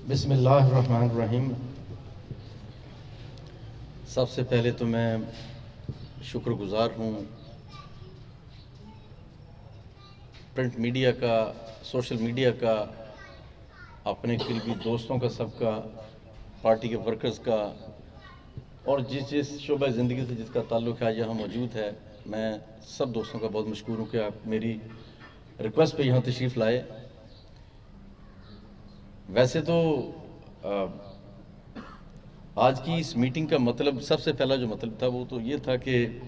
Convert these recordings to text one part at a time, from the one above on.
बिस्मिल्लाहिर्रहमानिर्रहीम। सबसे पहले तो मैं शुक्रगुज़ार हूँ प्रिंट मीडिया का, सोशल मीडिया का, अपने करीबी दोस्तों का, सबका, पार्टी के वर्कर्स का, और जिस शोबा ज़िंदगी से जिसका ताल्लुक़ है यहाँ मौजूद है, मैं सब दोस्तों का बहुत मशकूर हूँ कि आप मेरी रिक्वेस्ट पे यहाँ तशरीफ़ लाए। वैसे तो आज की इस मीटिंग का मतलब, सबसे पहला जो मतलब था वो तो ये था कि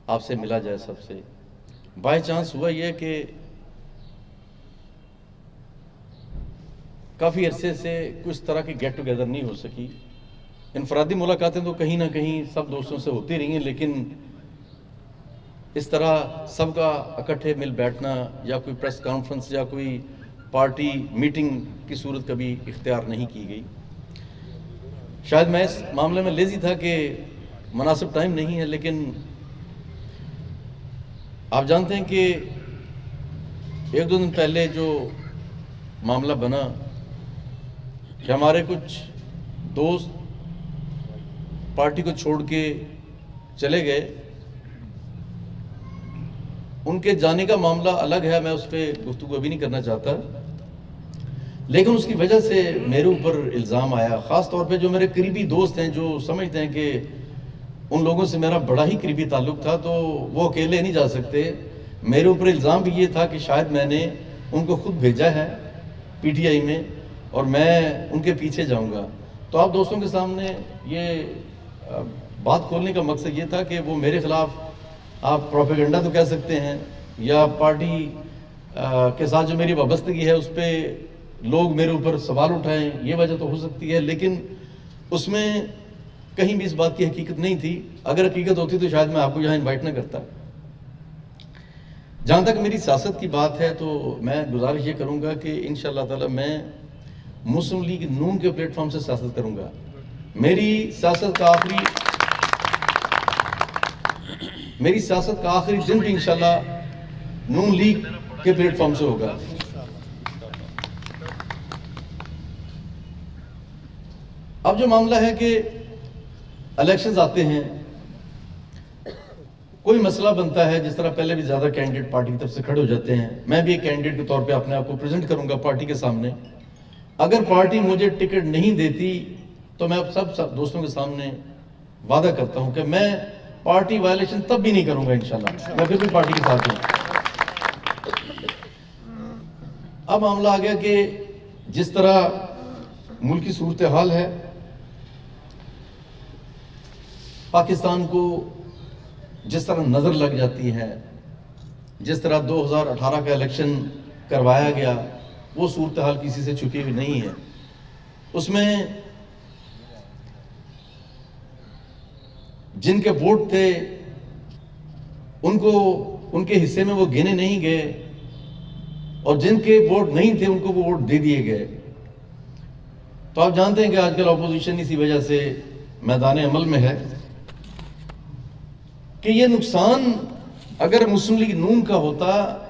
आपसे मिला जाए सबसे। बाय चांस हुआ ये कि काफ़ी अरसे से कुछ तरह की गेट टुगेदर नहीं हो सकी। इनफरादी मुलाकातें तो कहीं ना कहीं सब दोस्तों से होती रही हैं, लेकिन इस तरह सबका इकट्ठे मिल बैठना या कोई प्रेस कॉन्फ्रेंस या कोई पार्टी मीटिंग की सूरत कभी इख्तियार नहीं की गई। शायद मैं इस मामले में लेज़ी था कि मुनासिब टाइम नहीं है, लेकिन आप जानते हैं कि एक दो दिन पहले जो मामला बना कि हमारे कुछ दोस्त पार्टी को छोड़ के चले गए, उनके जाने का मामला अलग है, मैं उस पर गुफ्तगू अभी नहीं करना चाहता, लेकिन उसकी वजह से मेरे ऊपर इल्ज़ाम आया। ख़ास तौर पे जो मेरे करीबी दोस्त हैं, जो समझते हैं कि उन लोगों से मेरा बड़ा ही करीबी ताल्लुक़ था, तो वो अकेले नहीं जा सकते। मेरे ऊपर इल्ज़ाम भी ये था कि शायद मैंने उनको खुद भेजा है पीटीआई में और मैं उनके पीछे जाऊंगा। तो आप दोस्तों के सामने ये बात खोलने का मकसद ये था कि वो मेरे ख़िलाफ़ आप प्रोपेगेंडा तो कह सकते हैं, या पार्टी के साथ जो मेरी वाबस्तगी है उस पर लोग मेरे ऊपर सवाल उठाएं, ये वजह तो हो सकती है, लेकिन उसमें कहीं भी इस बात की हकीकत नहीं थी। अगर हकीकत होती तो शायद मैं आपको यहाँ इन्वाइट ना करता। जहाँ तक मेरी सियासत की बात है तो मैं गुजारिश ये करूँगा कि इंशाअल्लाह ताला मैं मुस्लिम लीग नून के प्लेटफॉर्म से सियासत करूँगा। मेरी सियासत का आखिरी दिन भी इंशाअल्लाह नून लीग के प्लेटफॉर्म से होगा। अब जो मामला है कि इलेक्शंस आते हैं, कोई मसला बनता है, जिस तरह पहले भी ज़्यादा कैंडिडेट पार्टी की तरफ से खड़े हो जाते हैं, मैं भी एक कैंडिडेट के तौर पे अपने आप को प्रेजेंट करूंगा पार्टी के सामने। अगर पार्टी मुझे टिकट नहीं देती तो मैं सब दोस्तों के सामने वादा करता हूं कि मैं पार्टी वायलेशन तब भी नहीं करूंगा इंशाल्लाह, मैं फिर भी पार्टी के साथ हूं। अब मामला आ गया कि जिस तरह मुल्क की सूरत हाल है, पाकिस्तान को जिस तरह नज़र लग जाती है, जिस तरह 2018 का इलेक्शन करवाया गया, वो सूरत हाल किसी से छुपी हुई नहीं है। उसमें जिनके वोट थे उनको उनके हिस्से में वो गिने नहीं गए, और जिनके वोट नहीं थे उनको वो वोट दे दिए गए। तो आप जानते हैं कि आजकल ऑपोजिशन इसी वजह से मैदान अमल में है कि ये नुकसान अगर मुस्लिम लीग नून का होता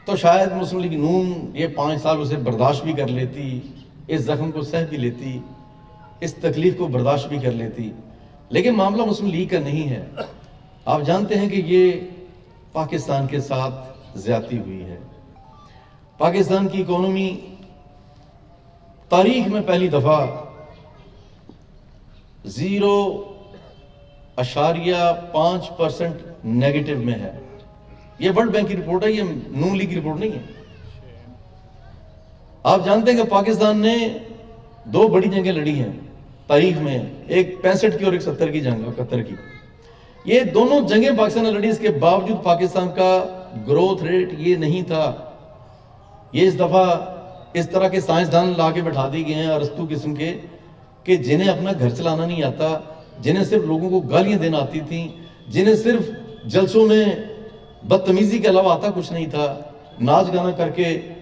तो शायद मुस्लिम लीग नून ये 5 साल उसे बर्दाश्त भी कर लेती, इस जख्म को सह भी लेती, इस तकलीफ को बर्दाश्त भी कर लेती। लेकिन मामला मुस्लिम लीग का नहीं है। आप जानते हैं कि ये पाकिस्तान के साथ ज्यादती हुई है। पाकिस्तान की इकोनॉमी तारीख में पहली दफा 0.5% नेगेटिव में है। ये वर्ल्ड बैंक की रिपोर्ट है, ये नून लीग की रिपोर्ट नहीं है। आप जानते हैं कि पाकिस्तान ने 2 बड़ी जंगें लड़ी हैं तारीख में, एक 65 की और एक 70 की जंग, 71 की। ये दोनों जंगें पाकिस्तान ने लड़ी, इसके बावजूद पाकिस्तान का ग्रोथ रेट ये नहीं था। ये इस दफा इस तरह के साइंसदान ला के बैठा दिए गए हैं अरस्तू किस्म के, कि जिन्हें अपना घर चलाना नहीं आता, जिन्हें सिर्फ लोगों को गालियां देना आती थी, जिन्हें सिर्फ जलसों में बदतमीजी के अलावा आता कुछ नहीं था, नाच गाना करके